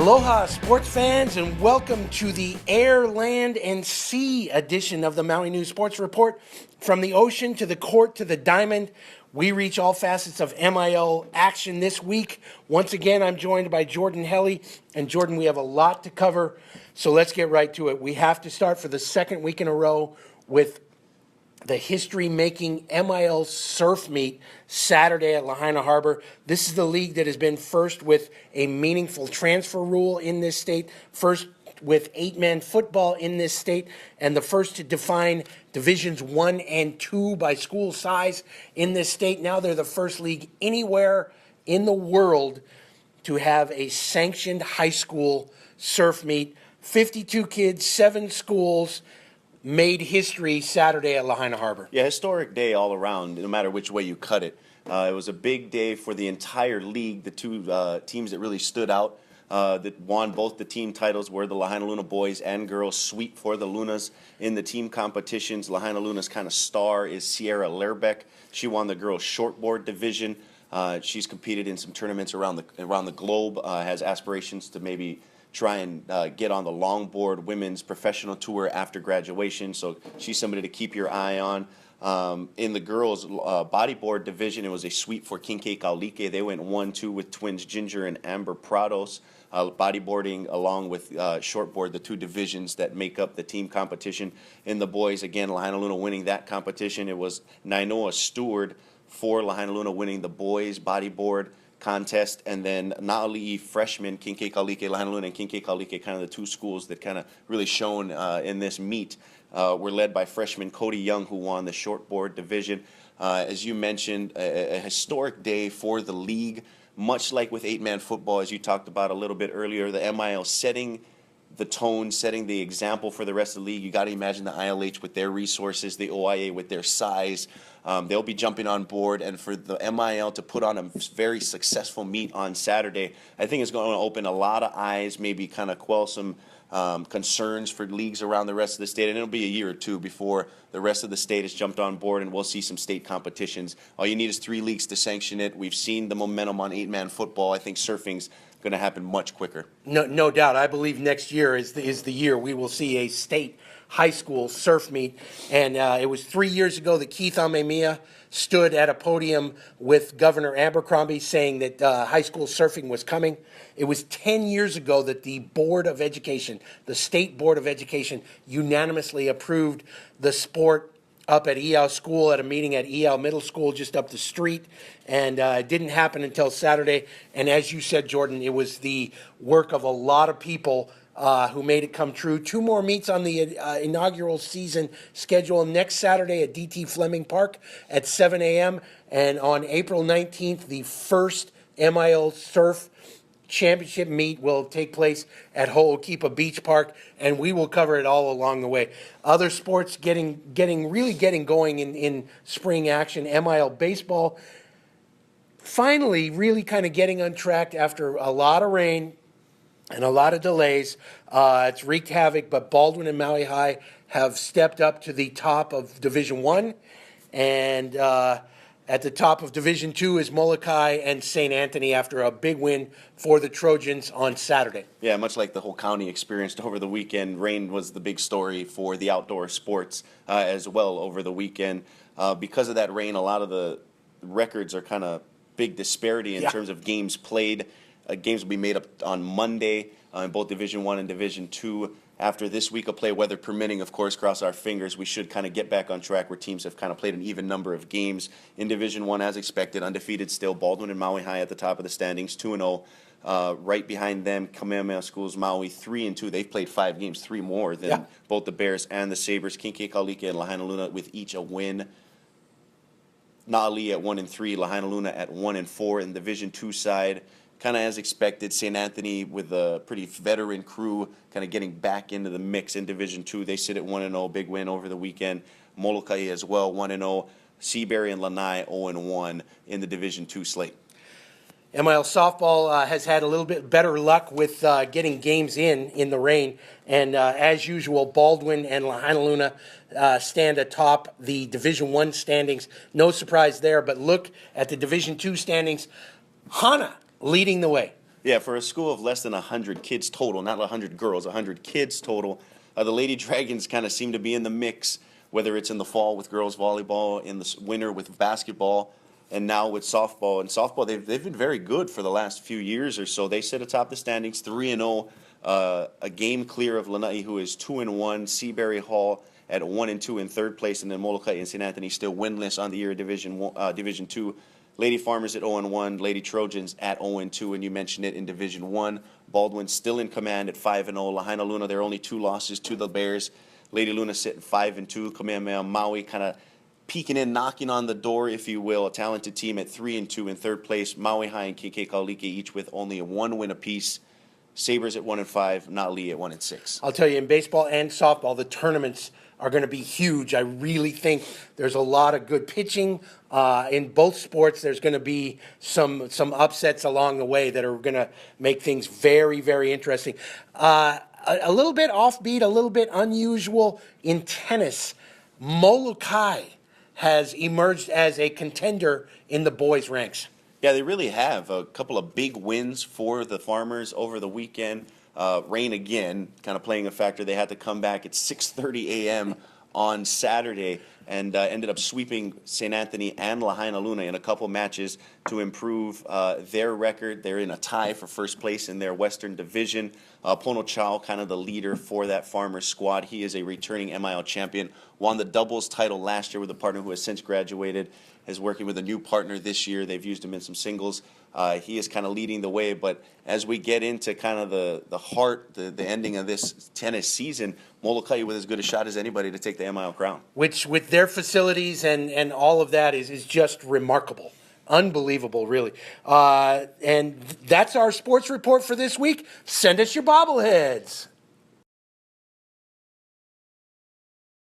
Aloha, sports fans, and welcome to the Air, Land, and Sea edition of the Maui News Sports Report. From the ocean to the court to the diamond, we reach all facets of MIL action this week. Once again, I'm joined by Jordan Helly. And Jordan, we have a lot to cover, so let's get right to it. We have to start for the second week in a row with the history-making MIL surf meet Saturday at Lahaina Harbor. This is the league that has been first with a meaningful transfer rule in this state, first with 8-man football in this state, and the first to define Divisions 1 and 2 by school size in this state. Now they're the first league anywhere in the world to have a sanctioned high school surf meet. 52 kids, 7 schools, made history Saturday at Lahaina Harbor. Yeah, historic day all around, no matter which way you cut it. It was a big day for the entire league. The two teams that really stood out, that won both the team titles, were the Lahaina Luna boys and girls. Sweep for the Lunas in the team competitions. Lahaina Luna's kind of star is Sierra Lerbeck. She won the girls shortboard division. She's competed in some tournaments around the globe. Has aspirations to maybe try and get on the longboard women's professional tour after graduation, so she's somebody to keep your eye on. In the girls' bodyboard division, it was a sweep for Kinke Kaulike. They went 1-2 with twins Ginger and Amber Prados. Bodyboarding along with shortboard, the two divisions that make up the team competition. In the boys, again, Lahaina Luna winning that competition. It was Nainoa Stewart for Lahaina Luna winning the boys' bodyboard contest, and then Na'ali'i freshmen, Kinke Kaulike, Lahaina Luna and Kinke Kaulike, kind of the two schools that kind of really shone in this meet, were led by freshman Cody Young, who won the shortboard division. As you mentioned, a historic day for the league, much like with 8-man football, as you talked about a little bit earlier, the MIL setting the tone, setting the example for the rest of the league. You got to imagine the ILH with their resources, the OIA with their size. They'll be jumping on board, and for the MIL to put on a very successful meet on Saturday, I think it's going to open a lot of eyes, maybe kind of quell some concerns for leagues around the rest of the state, and it'll be a year or two before the rest of the state has jumped on board and we'll see some state competitions. All you need is 3 leagues to sanction it. We've seen the momentum on 8-man football. I think surfing's going to happen much quicker. No doubt. I believe next year is the year we will see a state high school surf meet. And it was 3 years ago that Keith Amemia stood at a podium with Governor Abercrombie saying that high school surfing was coming. It was 10 years ago that the Board of Education, the State Board of Education, unanimously approved the sport up at EL School at a meeting at EL Middle School just up the street, and it didn't happen until Saturday. And as you said, Jordan, it was the work of a lot of people who made it come true. 2 more meets on the inaugural season schedule next Saturday at DT Fleming Park at 7 a.m. And on April 19th, the first MIL Surf Championship meet will take place at Ho'okipa Beach Park, and we will cover it all along the way. Other sports really getting going in spring action. MIL baseball finally really kind of getting on track after a lot of rain and a lot of delays. It's wreaked havoc, but Baldwin and Maui High have stepped up to the top of Division 1, and at the top of Division 2 is Molokai and St. Anthony after a big win for the Trojans on Saturday. Yeah, much like the whole county experienced over the weekend, rain was the big story for the outdoor sports as well over the weekend. Because of that rain, a lot of the records are kind of big disparity in terms of games played. Games will be made up on Monday in both Division 1 and Division 2. After this week of play, weather permitting, of course, cross our fingers, we should kind of get back on track where teams have kind of played an even number of games. In Division 1, as expected, undefeated still, Baldwin and Maui High at the top of the standings, 2-0. Right behind them, Kamehameha Schools Maui, 3-2. They've played 5 games, 3 more than both the Bears and the Sabres. Kinke Kaulike and Lahaina Luna with each a win. Na'ali'i at 1-3, Lahaina Luna at 1-4 in Division 2 side. Kind of as expected, St. Anthony with a pretty veteran crew kind of getting back into the mix in Division 2. They sit at 1-0, big win over the weekend. Molokai as well, 1-0. Seabury and Lanai 0-1 in the Division 2 slate. MIL softball has had a little bit better luck with getting games in the rain. And as usual, Baldwin and Lahaina Luna stand atop the Division 1 standings. No surprise there, but look at the Division 2 standings. Hana leading the way. Yeah, for a school of less than 100 kids total, not 100 girls, 100 kids total, the Lady Dragons kind of seem to be in the mix, whether it's in the fall with girls volleyball, in the winter with basketball, and now with softball. And softball, they've been very good for the last few years or so. They sit atop the standings, 3-0, a game clear of Lanai, who is 2-1, Seabury Hall at 1-2 in third place, and then Molokai and St. Anthony still winless on the year, Division Two. Lady Farmers at 0-1, Lady Trojans at 0-2, and you mentioned it in Division 1. Baldwin still in command at 5-0. Lahaina Luna, there are only 2 losses to the Bears. Lady Luna sitting 5-2. Kamehameha Maui kind of peeking in, knocking on the door, if you will. A talented team at 3-2 in third place. Maui High and KK Kaulike each with only a 1 win apiece. Sabres at 1-5, Na'ali at 1-6. I'll tell you, in baseball and softball, the tournaments are going to be huge. I really think there's a lot of good pitching in both sports. There's going to be some upsets along the way that are going to make things very, very interesting. A little bit offbeat, a little bit unusual in tennis. Molokai has emerged as a contender in the boys' ranks. Yeah, they really have. A couple of big wins for the Farmers over the weekend. Rain again, kind of playing a factor. They had to come back at 6:30 a.m. on Saturday and ended up sweeping St. Anthony and Lahaina Luna in a couple matches to improve their record. They're in a tie for first place in their Western Division. Pono Chao, kind of the leader for that Farmers squad. He is a returning MIL champion. Won the doubles title last year with a partner who has since graduated. Is working with a new partner this year. They've used him in some singles. He is kind of leading the way. But as we get into kind of the heart, the ending of this tennis season, Molokai with as good a shot as anybody to take the MIL crown. Which, with their facilities and all of that, is just remarkable. Unbelievable, really. And that's our sports report for this week. Send us your bobbleheads.